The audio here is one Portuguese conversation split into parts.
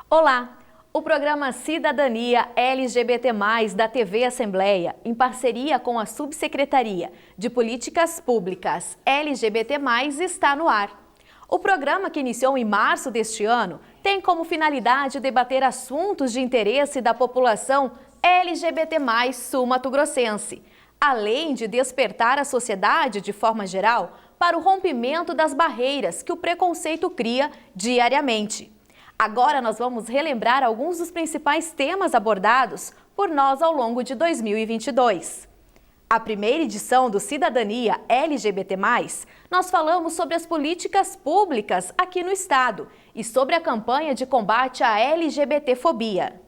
Olá! O programa Cidadania LGBT+, da TV Assembleia, em parceria com a Subsecretaria de Políticas Públicas LGBT+, está no ar. O programa, que iniciou em março deste ano, tem como finalidade debater assuntos de interesse da população LGBT+, sul-mato-grossense, além de despertar a sociedade, de forma geral, para o rompimento das barreiras que o preconceito cria diariamente. Agora nós vamos relembrar alguns dos principais temas abordados por nós ao longo de 2022. A primeira edição do Cidadania LGBT+, nós falamos sobre as políticas públicas aqui no estado e sobre a campanha de combate à LGBTfobia.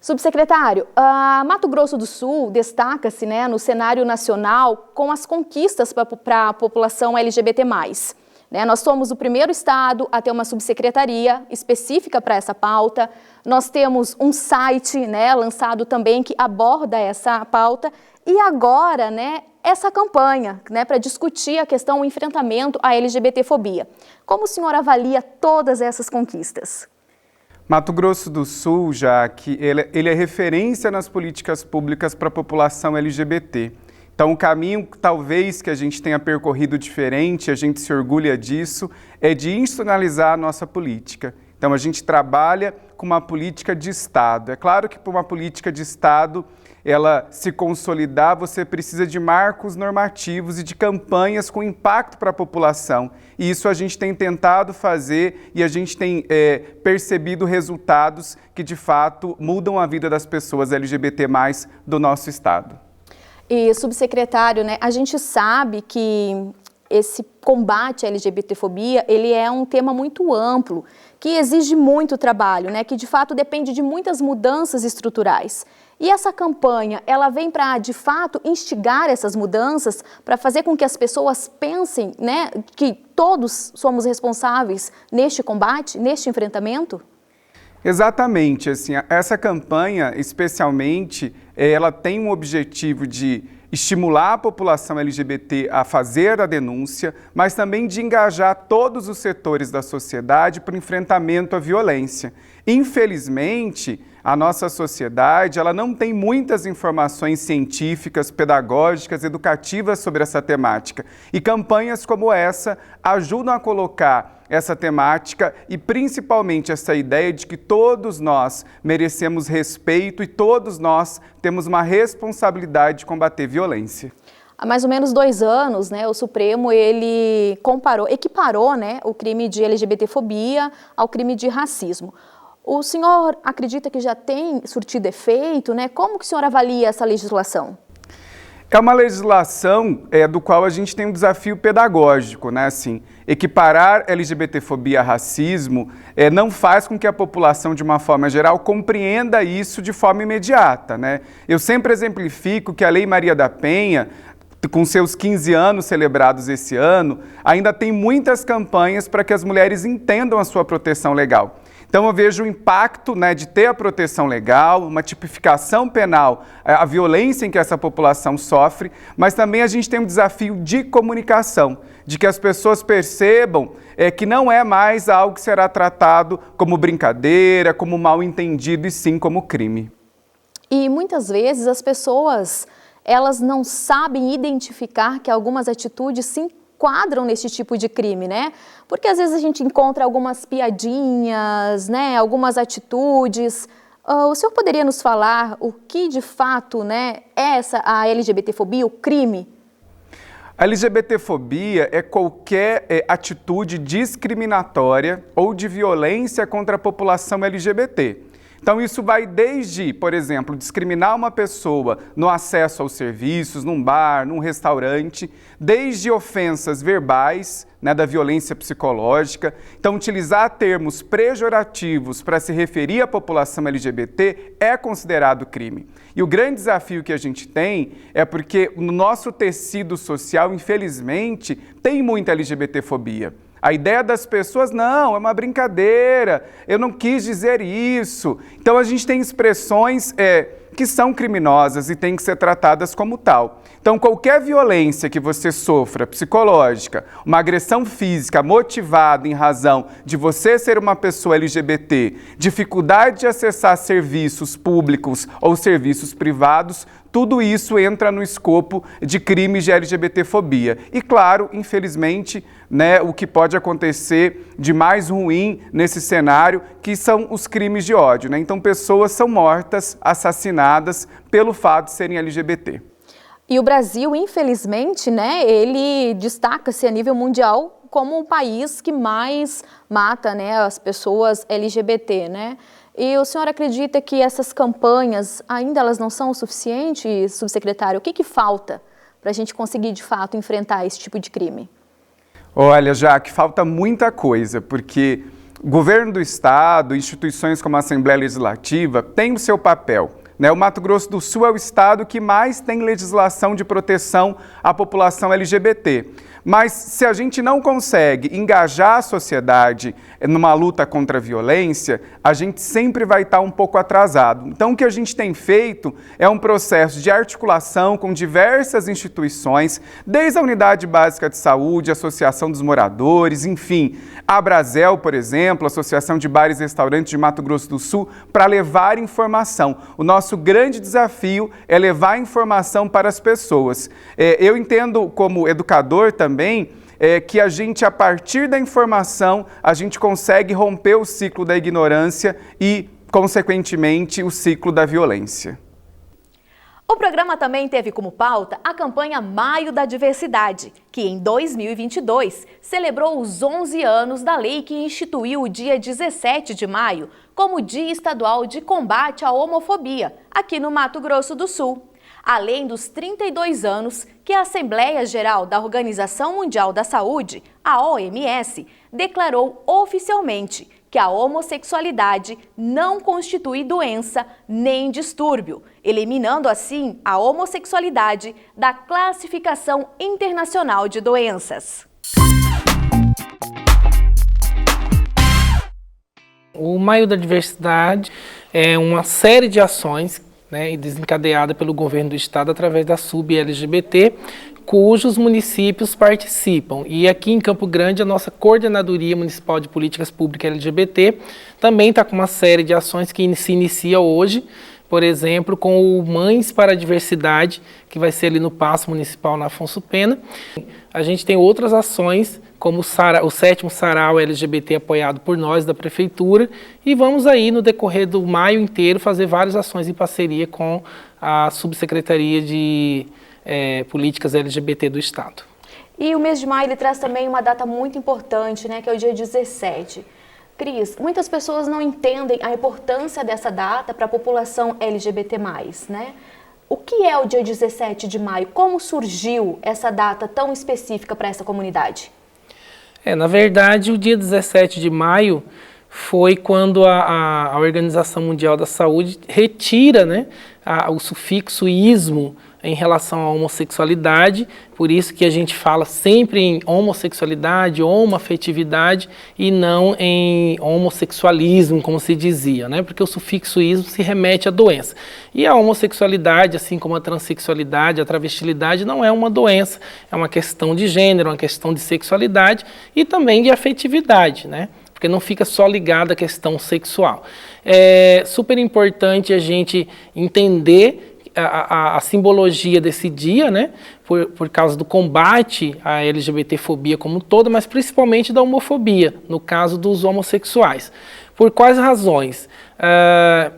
Subsecretário, Mato Grosso do Sul destaca-se, no cenário nacional com as conquistas para a população LGBT+. Nós somos o primeiro estado a ter uma subsecretaria específica para essa pauta. Nós temos um site lançado também que aborda essa pauta. E agora, essa campanha para discutir a questão do enfrentamento à LGBTfobia. Como o senhor avalia todas essas conquistas? Mato Grosso do Sul, já que ele é referência nas políticas públicas para a população LGBT. Então, o caminho, talvez, que a gente tenha percorrido diferente, a gente se orgulha disso, é de institucionalizar a nossa política. Então, a gente trabalha com uma política de Estado. É claro que, para uma política de Estado, ela se consolidar, você precisa de marcos normativos e de campanhas com impacto para a população. E isso a gente tem tentado fazer e a gente tem percebido resultados que, de fato, mudam a vida das pessoas LGBT+, do nosso estado. E, subsecretário, a gente sabe que esse combate à LGBTfobia, ele é um tema muito amplo, que exige muito trabalho, que de fato depende de muitas mudanças estruturais. E essa campanha, ela vem para, de fato, instigar essas mudanças, para fazer com que as pessoas pensem, que todos somos responsáveis neste combate, neste enfrentamento? Exatamente, assim, essa campanha, especialmente, ela tem um objetivo de estimular a população LGBT a fazer a denúncia, mas também de engajar todos os setores da sociedade para o enfrentamento à violência. Infelizmente, a nossa sociedade, ela não tem muitas informações científicas, pedagógicas, educativas sobre essa temática. E campanhas como essa ajudam a colocar essa temática e principalmente essa ideia de que todos nós merecemos respeito e todos nós temos uma responsabilidade de combater violência. Há mais ou menos 2 anos, o Supremo ele equiparou o crime de LGBTfobia ao crime de racismo. O senhor acredita que já tem surtido efeito? Como que o senhor avalia essa legislação? É uma legislação do qual a gente tem um desafio pedagógico, assim, equiparar LGBTfobia a racismo não faz com que a população, de uma forma geral, compreenda isso de forma imediata, Eu sempre exemplifico que a Lei Maria da Penha, com seus 15 anos celebrados esse ano, ainda tem muitas campanhas para que as mulheres entendam a sua proteção legal. Então eu vejo o impacto de ter a proteção legal, uma tipificação penal, a violência em que essa população sofre, mas também a gente tem um desafio de comunicação, de que as pessoas percebam que não é mais algo que será tratado como brincadeira, como mal entendido e sim como crime. E muitas vezes as pessoas, elas não sabem identificar que algumas atitudes se enquadram nesse tipo de crime, Porque às vezes a gente encontra algumas piadinhas, algumas atitudes. O senhor poderia nos falar o que de fato é a LGBTfobia, o crime? A LGBTfobia é qualquer atitude discriminatória ou de violência contra a população LGBT. Então isso vai desde, por exemplo, discriminar uma pessoa no acesso aos serviços, num bar, num restaurante, desde ofensas verbais, da violência psicológica. Então utilizar termos pejorativos para se referir à população LGBT é considerado crime. E o grande desafio que a gente tem é porque no nosso tecido social, infelizmente, tem muita LGBTfobia. A ideia das pessoas, não, é uma brincadeira, eu não quis dizer isso. Então a gente tem expressões que são criminosas e têm que ser tratadas como tal. Então, qualquer violência que você sofra, psicológica, uma agressão física motivada em razão de você ser uma pessoa LGBT, dificuldade de acessar serviços públicos ou serviços privados, tudo isso entra no escopo de crimes de LGBTfobia. E claro, infelizmente, né, o que pode acontecer de mais ruim nesse cenário, que são os crimes de ódio, né? Então, pessoas são mortas, assassinadas pelo fato de serem LGBT. E o Brasil, infelizmente, né, ele destaca-se a nível mundial como um país que mais mata, né, as pessoas LGBT, né? E o senhor acredita que essas campanhas ainda elas não são o suficiente, subsecretário? O que falta para a gente conseguir, de fato, enfrentar esse tipo de crime? Olha, Jaque, falta muita coisa, porque o governo do estado, instituições como a Assembleia Legislativa, têm o seu papel. O Mato Grosso do Sul é o estado que mais tem legislação de proteção à população LGBT. Mas se a gente não consegue engajar a sociedade numa luta contra a violência, a gente sempre vai estar um pouco atrasado. Então, o que a gente tem feito é um processo de articulação com diversas instituições, desde a Unidade Básica de Saúde, a Associação dos Moradores, enfim, a Brasel, por exemplo, a Associação de Bares e Restaurantes de Mato Grosso do Sul, para levar informação. O nosso grande desafio é levar informação para as pessoas. Eu entendo como educador também, que a gente, a partir da informação, a gente consegue romper o ciclo da ignorância e, consequentemente, o ciclo da violência. O programa também teve como pauta a campanha Maio da Diversidade, que em 2022 celebrou os 11 anos da lei que instituiu o dia 17 de maio como Dia Estadual de Combate à Homofobia, aqui no Mato Grosso do Sul. Além dos 32 anos que a Assembleia Geral da Organização Mundial da Saúde, a OMS, declarou oficialmente que a homossexualidade não constitui doença nem distúrbio, eliminando assim a homossexualidade da Classificação Internacional de Doenças. O Maio da Diversidade é uma série de ações, né, desencadeada pelo governo do estado através da Sub-LGBT, cujos municípios participam. E aqui em Campo Grande, a nossa Coordenadoria Municipal de Políticas Públicas LGBT também está com uma série de ações que se inicia hoje, por exemplo, com o Mães para a Diversidade, que vai ser ali no Paço Municipal, na Afonso Pena. A gente tem outras ações, como o 7º Sarau LGBT apoiado por nós da Prefeitura, e vamos aí no decorrer do maio inteiro fazer várias ações em parceria com a Subsecretaria de Políticas LGBT do Estado. E o mês de maio ele traz também uma data muito importante, né, que é o dia 17. Cris, muitas pessoas não entendem a importância dessa data para a população LGBT+, né? O que é o dia 17 de maio? Como surgiu essa data tão específica para essa comunidade? Na verdade, o dia 17 de maio foi quando a Organização Mundial da Saúde retira, né, o sufixo ismo em relação à homossexualidade, por isso que a gente fala sempre em homossexualidade, homoafetividade e não em homossexualismo, como se dizia, né? Porque o sufixo ismo se remete à doença. E a homossexualidade, assim como a transexualidade, a travestilidade, não é uma doença, é uma questão de gênero, uma questão de sexualidade e também de afetividade, né? Porque não fica só ligada à questão sexual. É super importante a gente entender a simbologia desse dia, né, por causa do combate à LGBTfobia como um todo, mas principalmente da homofobia, no caso dos homossexuais. Por quais razões?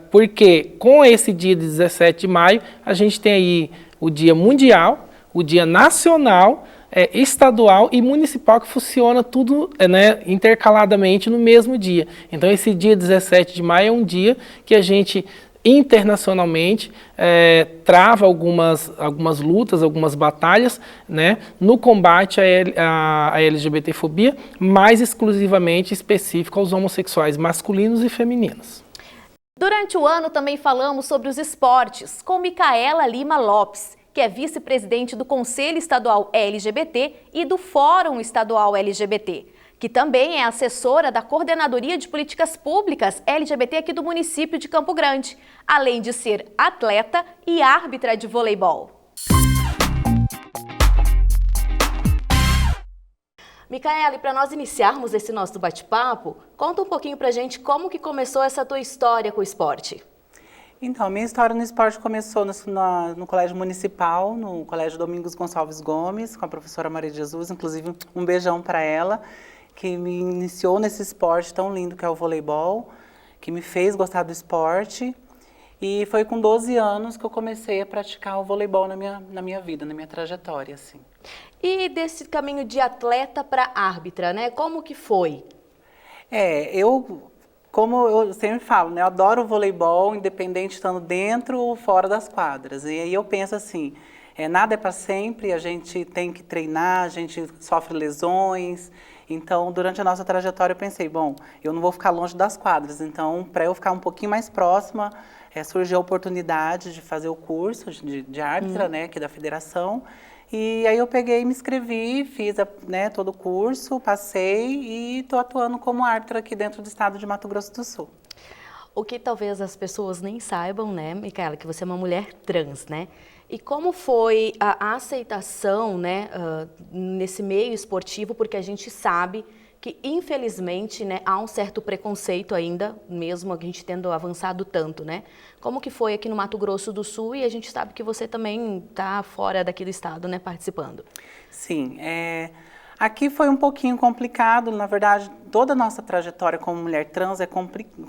Porque com esse dia de 17 de maio, a gente tem aí o dia mundial, o dia nacional, estadual e municipal, que funciona tudo, né, intercaladamente no mesmo dia. Então esse dia 17 de maio é um dia que a gente internacionalmente trava algumas lutas, algumas batalhas, né, no combate à LGBTfobia, mais exclusivamente específico aos homossexuais masculinos e femininos. Durante o ano também falamos sobre os esportes com Micaela Lima Lopes, que é vice-presidente do Conselho Estadual LGBT e do Fórum Estadual LGBT. que também é assessora da Coordenadoria de Políticas Públicas LGBT aqui do município de Campo Grande, além de ser atleta e árbitra de voleibol. Micaela, e para nós iniciarmos esse nosso bate-papo, conta um pouquinho pra gente como que começou essa tua história com o esporte. Então, minha história no esporte começou no Colégio Municipal, no Colégio Domingos Gonçalves Gomes, com a professora Maria de Jesus, inclusive um beijão para ela, que me iniciou nesse esporte tão lindo que é o voleibol, que me fez gostar do esporte. E foi com 12 anos que eu comecei a praticar o voleibol na minha vida, na minha trajetória, assim. E desse caminho de atleta para árbitra, né? Como que foi? Como eu sempre falo, né? Eu adoro o voleibol, independente estando dentro ou fora das quadras. E aí eu penso assim, nada é para sempre, a gente tem que treinar, a gente sofre lesões. Então, durante a nossa trajetória, eu pensei, bom, eu não vou ficar longe das quadras. Então, para eu ficar um pouquinho mais próxima, surgiu a oportunidade de fazer o curso de árbitra, né, aqui da federação. E aí eu peguei, me inscrevi, fiz todo o curso, passei e estou atuando como árbitra aqui dentro do estado de Mato Grosso do Sul. O que talvez as pessoas nem saibam, né, Micaela, que você é uma mulher trans, né? E como foi a aceitação, né, nesse meio esportivo, porque a gente sabe que, infelizmente, né, há um certo preconceito ainda, mesmo a gente tendo avançado tanto, né? Como que foi aqui no Mato Grosso do Sul e a gente sabe que você também está fora daqui do estado, né, participando? Sim, aqui foi um pouquinho complicado, na verdade, toda a nossa trajetória como mulher trans é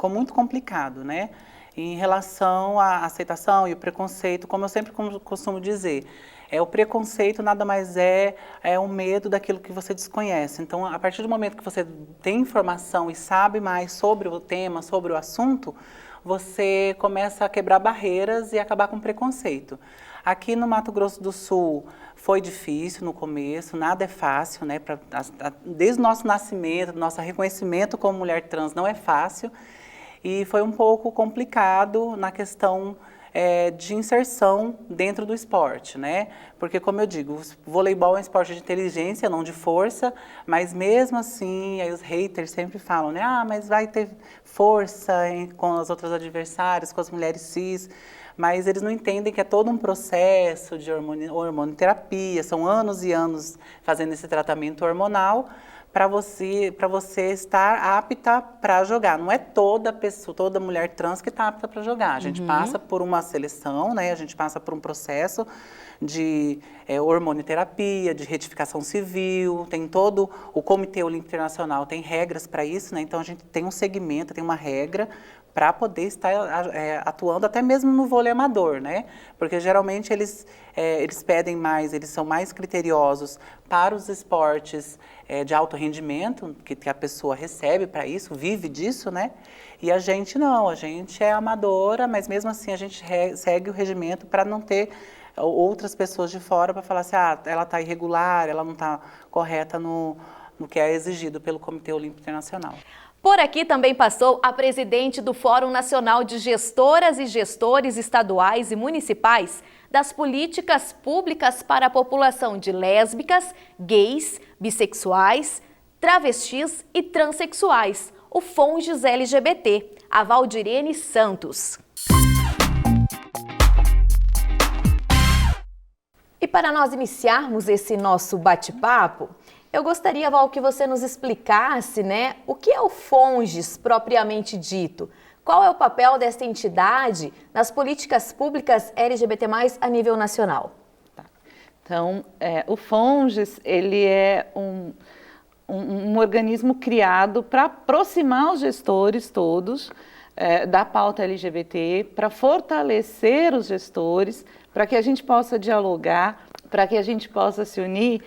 muito complicado, né? Em relação à aceitação e o preconceito, como eu sempre costumo dizer, o preconceito nada mais é um medo daquilo que você desconhece. Então, a partir do momento que você tem informação e sabe mais sobre o tema, sobre o assunto, você começa a quebrar barreiras e acabar com preconceito. Aqui no Mato Grosso do Sul foi difícil no começo, nada é fácil, né? Desde o nosso nascimento, nosso reconhecimento como mulher trans não é fácil. E foi um pouco complicado na questão de inserção dentro do esporte, né? Porque, como eu digo, o voleibol é um esporte de inteligência, não de força, mas mesmo assim, aí os haters sempre falam, né? Ah, mas vai ter força com as outras adversárias, com as mulheres cis, mas eles não entendem que é todo um processo de hormonioterapia, são anos e anos fazendo esse tratamento hormonal, para você estar apta para jogar. Não é toda pessoa, toda mulher trans que está apta para jogar. A gente passa por uma seleção, né? A gente passa por um processo de hormonioterapia, de retificação civil, tem todo o Comitê Olímpico Internacional, tem regras para isso, né? Então a gente tem um segmento, tem uma regra para poder estar atuando até mesmo no vôlei amador, né? Porque geralmente eles pedem mais, eles são mais criteriosos para os esportes de alto rendimento, que a pessoa recebe para isso, vive disso, né? E a gente não, a gente é amadora, mas mesmo assim a gente segue o regimento para não ter outras pessoas de fora para falar assim, ela está irregular, ela não está correta no que é exigido pelo Comitê Olímpico Internacional. Por aqui também passou a presidente do Fórum Nacional de Gestoras e Gestores Estaduais e Municipais das Políticas Públicas para a População de Lésbicas, Gays, Bissexuais, Travestis e Transsexuais, o FONGES LGBT, a Valdirene Santos. E para nós iniciarmos esse nosso bate-papo, eu gostaria, Val, que você nos explicasse, né, o que é o FONGES propriamente dito. Qual é o papel desta entidade nas políticas públicas LGBT+, a nível nacional? Tá. Então, o FONGES, ele é um organismo criado para aproximar os gestores todos da pauta LGBT, para fortalecer os gestores, para que a gente possa dialogar, para que a gente possa se unir,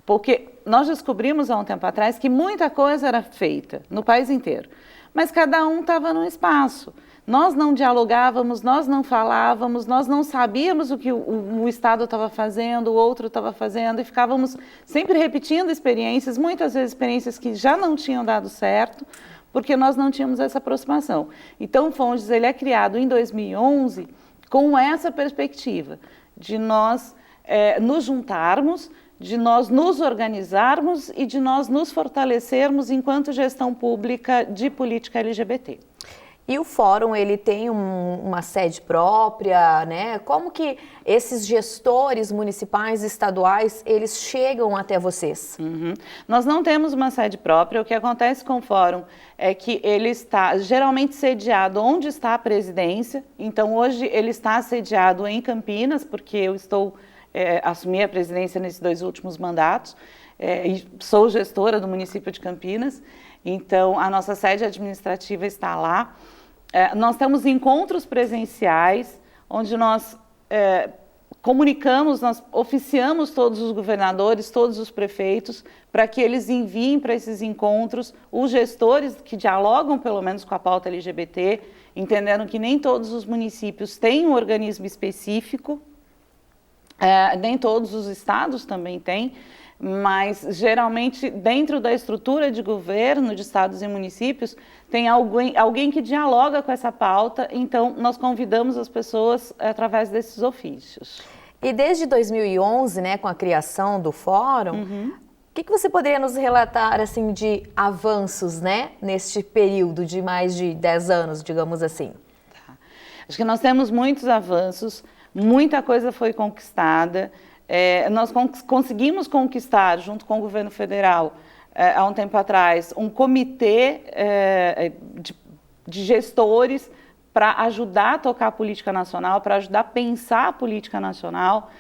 porque nós descobrimos há um tempo atrás que muita coisa era feita no país inteiro, mas cada um estava num espaço. Nós não dialogávamos, nós não falávamos, nós não sabíamos o que o Estado estava fazendo, o outro estava fazendo, e ficávamos sempre repetindo experiências, muitas vezes experiências que já não tinham dado certo, porque nós não tínhamos essa aproximação. Então o FONGES ele é criado em 2011 com essa perspectiva de nós nos juntarmos, de nós nos organizarmos e de nós nos fortalecermos enquanto gestão pública de política LGBT. E o fórum, ele tem uma sede própria, né? Como que esses gestores municipais e estaduais, eles chegam até vocês? Nós não temos uma sede própria. O que acontece com o fórum é que ele está geralmente sediado onde está a presidência. Então, hoje ele está sediado em Campinas, porque eu assumi a presidência nesses 2 últimos mandatos, e sou gestora do município de Campinas. Então, a nossa sede administrativa está lá. Nós temos encontros presenciais, onde nós comunicamos, nós oficiamos todos os governadores, todos os prefeitos, para que eles enviem para esses encontros os gestores que dialogam, pelo menos, com a pauta LGBT, entendendo que nem todos os municípios têm um organismo específico, nem todos os estados também têm, mas geralmente dentro da estrutura de governo de estados e municípios tem alguém que dialoga com essa pauta, então nós convidamos as pessoas através desses ofícios. E desde 2011, né, com a criação do fórum, o que você poderia nos relatar assim, de avanços, né, neste período de mais de 10 anos, digamos assim? Acho que nós temos muitos avanços, muita coisa foi conquistada. Nós conseguimos conquistar, junto com o governo federal, há um tempo atrás, um comitê de gestores para ajudar a tocar a política nacional, para ajudar a pensar a política nacional,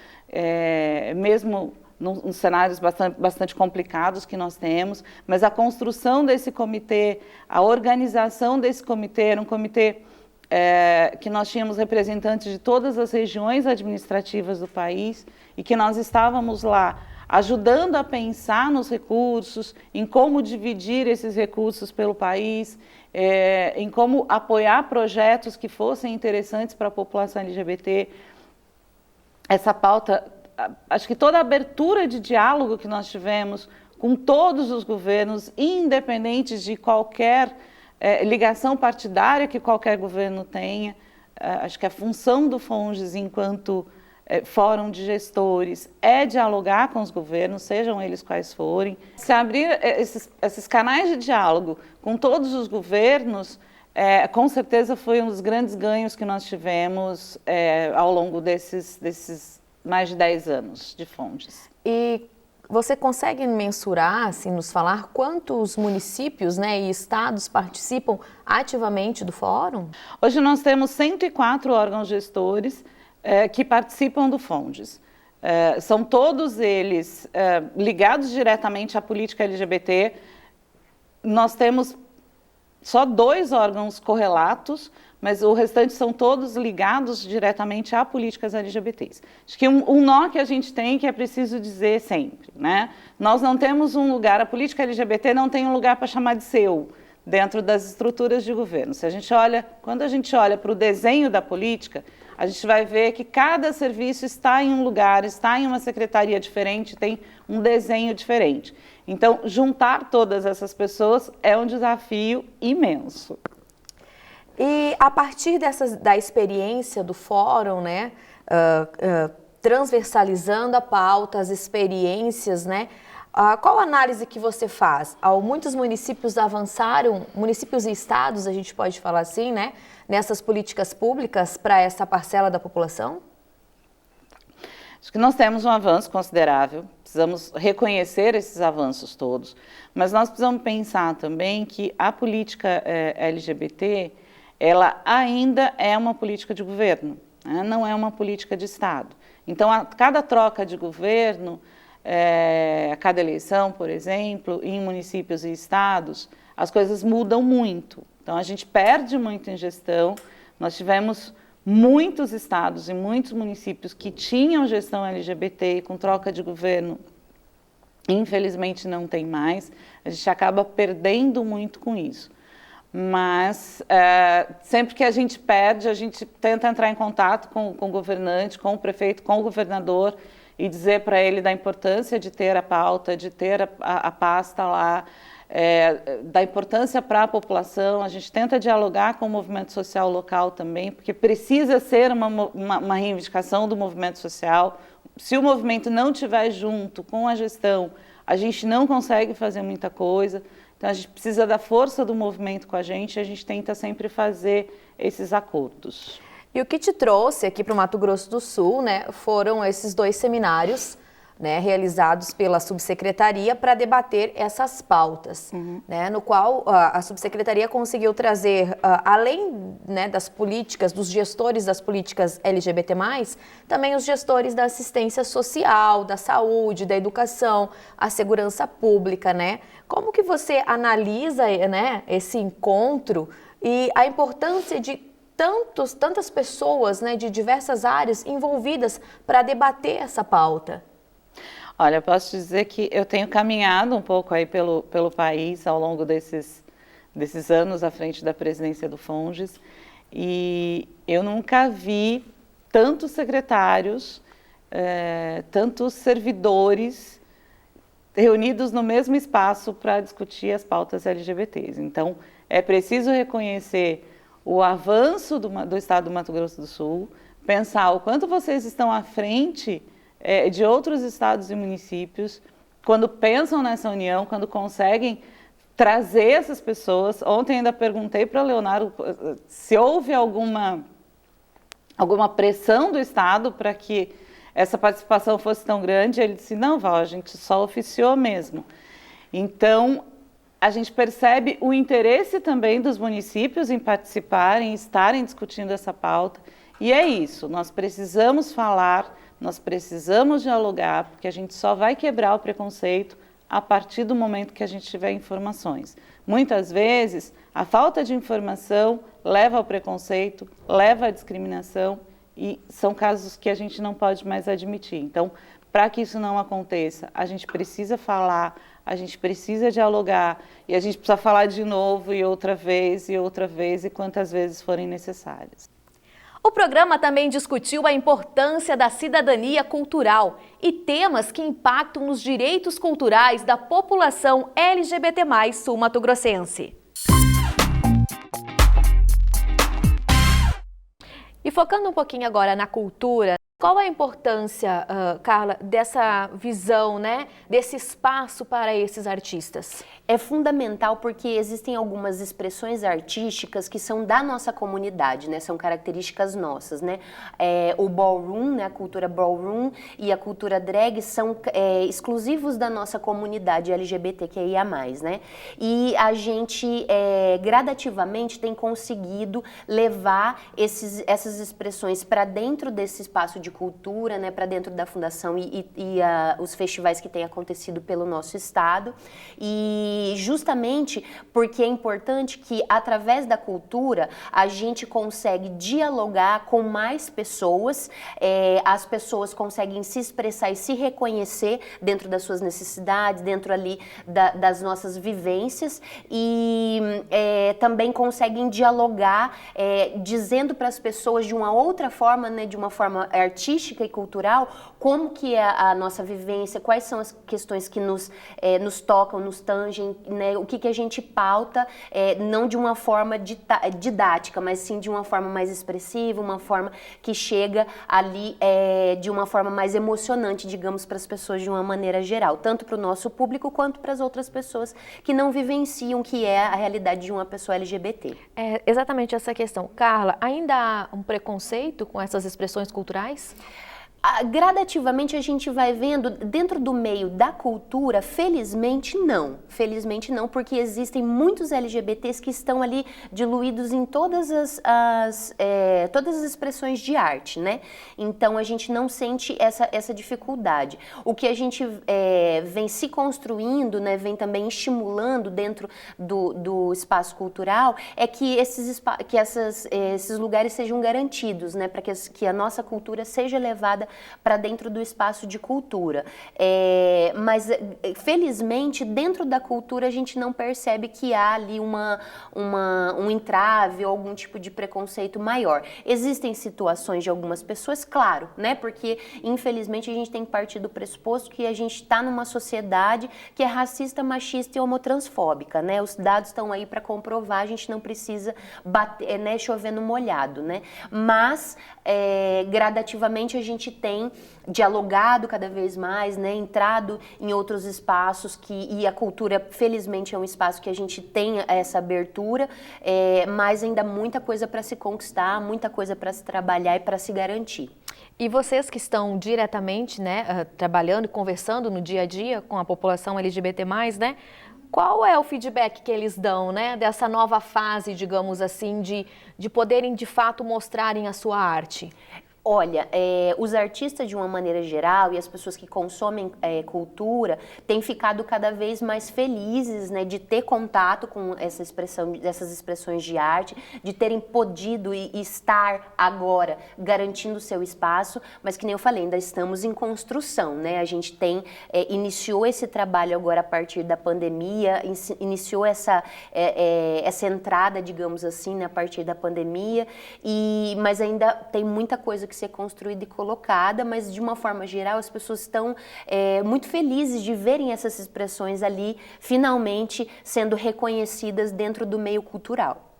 mesmo nos cenários bastante complicados que nós temos, mas a construção desse comitê, a organização desse comitê, era um comitê que nós tínhamos representantes de todas as regiões administrativas do país e que nós estávamos lá ajudando a pensar nos recursos, em como dividir esses recursos pelo país, em como apoiar projetos que fossem interessantes para a população LGBT. Essa pauta, acho que toda a abertura de diálogo que nós tivemos com todos os governos, independente de qualquer ligação partidária que qualquer governo tenha, acho que a função do FONGES enquanto fórum de gestores é dialogar com os governos, sejam eles quais forem. Se abrir esses canais de diálogo com todos os governos, com certeza foi um dos grandes ganhos que nós tivemos ao longo desses mais de 10 anos de FONGES. E você consegue mensurar, assim, nos falar quantos municípios, né, e estados participam ativamente do fórum? Hoje nós temos 104 órgãos gestores que participam do FONGES. São todos eles ligados diretamente à política LGBT. Nós temos só 2 órgãos correlatos, mas o restante são todos ligados diretamente a políticas LGBTs. Acho que um nó que a gente tem, que é preciso dizer sempre, né? Nós não temos um lugar, a política LGBT não tem um lugar para chamar de seu, dentro das estruturas de governo. Quando a gente olha para o desenho da política, a gente vai ver que cada serviço está em um lugar, está em uma secretaria diferente, tem um desenho diferente. Então, juntar todas essas pessoas é um desafio imenso. E a partir da experiência do fórum, né, transversalizando a pauta, as experiências, né, qual análise que você faz? Muitos municípios avançaram, municípios e estados, a gente pode falar assim, né, nessas políticas públicas para essa parcela da população? Acho que nós temos um avanço considerável, precisamos reconhecer esses avanços todos, mas nós precisamos pensar também que a política LGBT, ela ainda é uma política de governo, né? Não é uma política de Estado. Então, a cada troca de governo, a cada eleição, por exemplo, em municípios e estados, as coisas mudam muito. Então, a gente perde muito em gestão. Nós tivemos muitos estados e muitos municípios que tinham gestão LGBT e com troca de governo, infelizmente não tem mais. A gente acaba perdendo muito com isso. Mas sempre que a gente perde, a gente tenta entrar em contato com o governante, com o prefeito, com o governador e dizer para ele da importância de ter a pauta, de ter a pasta lá, da importância para a população. A gente tenta dialogar com o movimento social local também, porque precisa ser uma reivindicação do movimento social, se o movimento não estiver junto com a gestão, a gente não consegue fazer muita coisa. Então, a gente precisa da força do movimento com a gente tenta sempre fazer esses acordos. E o que te trouxe aqui para o Mato Grosso do Sul, né, foram esses 2 seminários, né, realizados pela subsecretaria para debater essas pautas, né, no qual a subsecretaria conseguiu trazer, além, né, das políticas, dos gestores das políticas LGBT+, também os gestores da assistência social, da saúde, da educação, a segurança pública, né? Como que você analisa, né, esse encontro e a importância de tantas pessoas, né, de diversas áreas envolvidas para debater essa pauta? Olha, eu posso dizer que eu tenho caminhado um pouco aí pelo país ao longo desses anos à frente da presidência do FONGES, e eu nunca vi tantos secretários, tantos servidores reunidos no mesmo espaço para discutir as pautas LGBTs. Então, é preciso reconhecer o avanço do Estado do Mato Grosso do Sul, pensar o quanto vocês estão à frente de outros estados e municípios, quando pensam nessa união, quando conseguem trazer essas pessoas. Ontem ainda perguntei para o Leonardo se houve alguma pressão do Estado para que essa participação fosse tão grande. Ele disse, não, Val, a gente só oficiou mesmo. Então, a gente percebe o interesse também dos municípios em participarem, estarem discutindo essa pauta. E é isso, nós precisamos falar, nós precisamos dialogar, porque a gente só vai quebrar o preconceito a partir do momento que a gente tiver informações. Muitas vezes, a falta de informação leva ao preconceito, leva à discriminação, e são casos que a gente não pode mais admitir. Então, para que isso não aconteça, a gente precisa falar, a gente precisa dialogar, e a gente precisa falar de novo, e outra vez, e quantas vezes forem necessárias. O programa também discutiu a importância da cidadania cultural e temas que impactam nos direitos culturais da população LGBT+ sul-mato-grossense. E focando um pouquinho agora na cultura, qual a importância, Carla, dessa visão, né, desse espaço para esses artistas? É fundamental porque existem algumas expressões artísticas que são da nossa comunidade, né? São características nossas, né? O ballroom, né? A cultura ballroom e a cultura drag são exclusivos da nossa comunidade LGBTQIA+, né? E a gente gradativamente tem conseguido levar essas expressões para dentro desse espaço de cultura, né? Para dentro da fundação e os festivais que têm acontecido pelo nosso estado. E justamente porque é importante que, através da cultura, a gente consegue dialogar com mais pessoas, as pessoas conseguem se expressar e se reconhecer dentro das suas necessidades, dentro ali das nossas vivências, e também conseguem dialogar, dizendo para as pessoas de uma outra forma, né, de uma forma artística e cultural, como que é a nossa vivência, quais são as questões que nos tocam, nos tangem, né, o que a gente pauta, não de uma forma didática, mas sim de uma forma mais expressiva, uma forma que chega ali de uma forma mais emocionante, digamos, para as pessoas de uma maneira geral, tanto para o nosso público quanto para as outras pessoas que não vivenciam que é a realidade de uma pessoa LGBT. É exatamente essa questão. Carla, ainda há um preconceito com essas expressões culturais? Gradativamente a gente vai vendo dentro do meio da cultura, felizmente não, porque existem muitos LGBTs que estão ali diluídos em todas as expressões de arte, né? Então a gente não sente essa dificuldade. O que a gente vem se construindo, né, vem também estimulando dentro do espaço cultural é que esses lugares sejam garantidos, né, para que a nossa cultura seja levada para dentro do espaço de cultura. Mas, felizmente, dentro da cultura a gente não percebe que há ali um entrave ou algum tipo de preconceito maior. Existem situações de algumas pessoas, claro, né? Porque, infelizmente, a gente tem que partir do pressuposto que a gente está numa sociedade que é racista, machista e homotransfóbica, né? Os dados estão aí para comprovar, a gente não precisa bater, né, chover no molhado, né? Mas gradativamente a gente tem dialogado cada vez mais, né, entrado em outros espaços e a cultura, felizmente, é um espaço que a gente tem essa abertura, mas ainda muita coisa para se conquistar, muita coisa para se trabalhar e para se garantir. E vocês que estão diretamente, né, trabalhando e conversando no dia a dia com a população LGBT+, né, qual é o feedback que eles dão, né, dessa nova fase, digamos assim, de poderem de fato mostrarem a sua arte? Olha, os artistas de uma maneira geral e as pessoas que consomem cultura têm ficado cada vez mais felizes, né, de ter contato com essas expressões de arte, de terem podido estar agora garantindo o seu espaço, mas que nem eu falei, ainda estamos em construção, né? A gente iniciou esse trabalho agora a partir da pandemia, iniciou essa entrada, digamos assim, né, a partir da pandemia, mas ainda tem muita coisa que ser construída e colocada, mas de uma forma geral as pessoas estão muito felizes de verem essas expressões ali finalmente sendo reconhecidas dentro do meio cultural.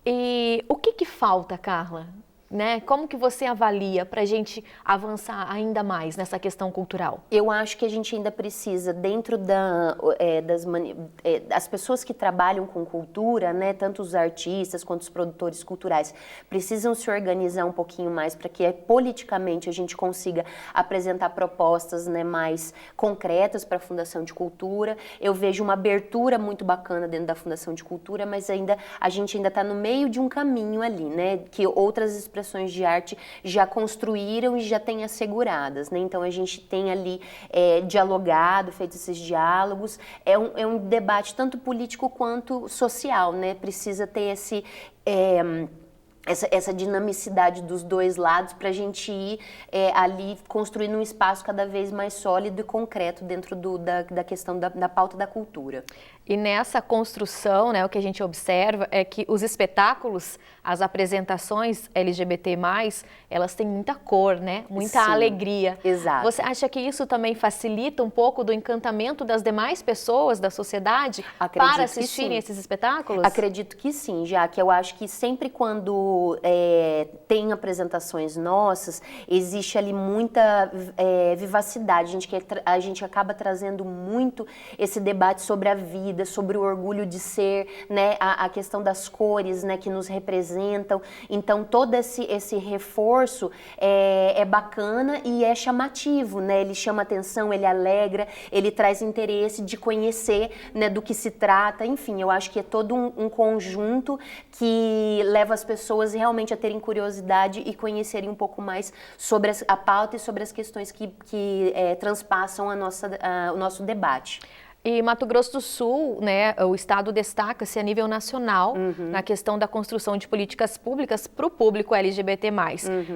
E o que falta, Carla? Né? Como que você avalia para a gente avançar ainda mais nessa questão cultural? Eu acho que a gente ainda precisa, dentro das pessoas que trabalham com cultura, né, tanto os artistas quanto os produtores culturais, precisam se organizar um pouquinho mais para que politicamente a gente consiga apresentar propostas, né, mais concretas para a Fundação de Cultura. Eu vejo uma abertura muito bacana dentro da Fundação de Cultura, mas a gente ainda está no meio de um caminho ali, né, que outras expressões de arte já construíram e já têm asseguradas, né? Então a gente tem ali dialogado, feito esses diálogos, é um debate tanto político quanto social, né? Precisa ter essa dinamicidade dos dois lados para a gente ir ali construindo um espaço cada vez mais sólido e concreto dentro da questão da pauta da cultura. E nessa construção, né, o que a gente observa é que os espetáculos, as apresentações LGBT+, elas têm muita cor, né? Muita Sim, alegria. Exato. Você acha que isso também facilita um pouco do encantamento das demais pessoas da sociedade para assistirem esses espetáculos? Acredito que sim, já que eu acho que sempre quando tem apresentações nossas, existe ali muita vivacidade. A gente acaba trazendo muito esse debate sobre a vida, sobre o orgulho de ser, né, a questão das cores, né, que nos representam. Então, todo esse reforço é bacana e é chamativo, né? Ele chama atenção, ele alegra, ele traz interesse de conhecer, né, do que se trata. Enfim, eu acho que é todo um conjunto que leva as pessoas realmente a terem curiosidade e conhecerem um pouco mais sobre a pauta e sobre as questões que transpassam o nosso debate. E Mato Grosso do Sul, né, o estado destaca-se a nível nacional na questão da construção de políticas públicas para o público LGBT+.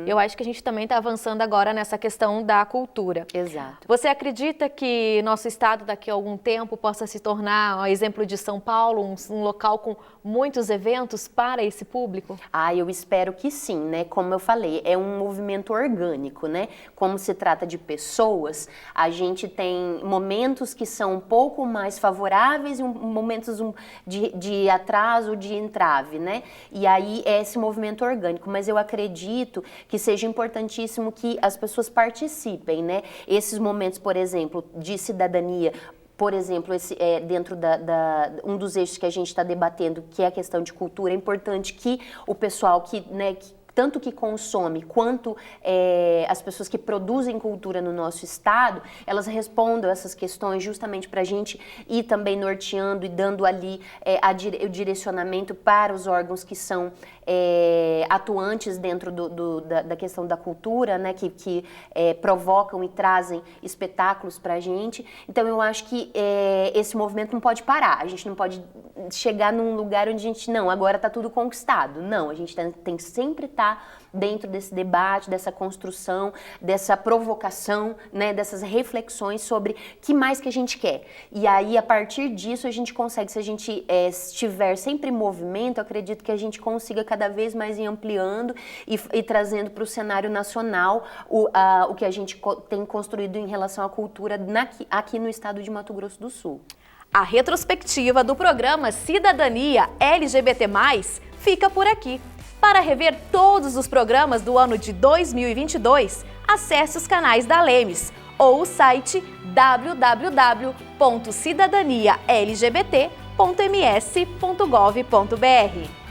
Eu acho que a gente também está avançando agora nessa questão da cultura. Exato. Você acredita que nosso estado daqui a algum tempo possa se tornar, a exemplo de São Paulo, um local com muitos eventos para esse público? Eu espero que sim, né? Como eu falei, é um movimento orgânico, né? Como se trata de pessoas, a gente tem momentos que são um pouco mais favoráveis e momentos de atraso, de entrave, né? E aí é esse movimento orgânico, mas eu acredito que seja importantíssimo que as pessoas participem, né? Esses momentos, por exemplo, de cidadania, por exemplo, dentro um dos eixos que a gente está debatendo, que é a questão de cultura, é importante que o pessoal tanto que consome quanto as pessoas que produzem cultura no nosso estado, elas respondam essas questões justamente para a gente ir também norteando e dando ali o direcionamento para os órgãos que são atuantes dentro da questão da cultura, né, que provocam e trazem espetáculos para a gente. Então eu acho que esse movimento não pode parar, a gente não pode chegar num lugar onde a gente, não, agora está tudo conquistado. Não, a gente tem que sempre estar dentro desse debate, dessa construção, dessa provocação, né, dessas reflexões sobre o que mais que a gente quer. E aí, a partir disso, a gente consegue, se a gente estiver sempre em movimento, eu acredito que a gente consiga cada vez mais ir ampliando e trazendo para o cenário nacional o que a gente tem construído em relação à cultura aqui no estado de Mato Grosso do Sul. A retrospectiva do programa Cidadania LGBT+, fica por aqui. Para rever todos os programas do ano de 2022, acesse os canais da Lemes ou o site www.cidadanialgbt.ms.gov.br.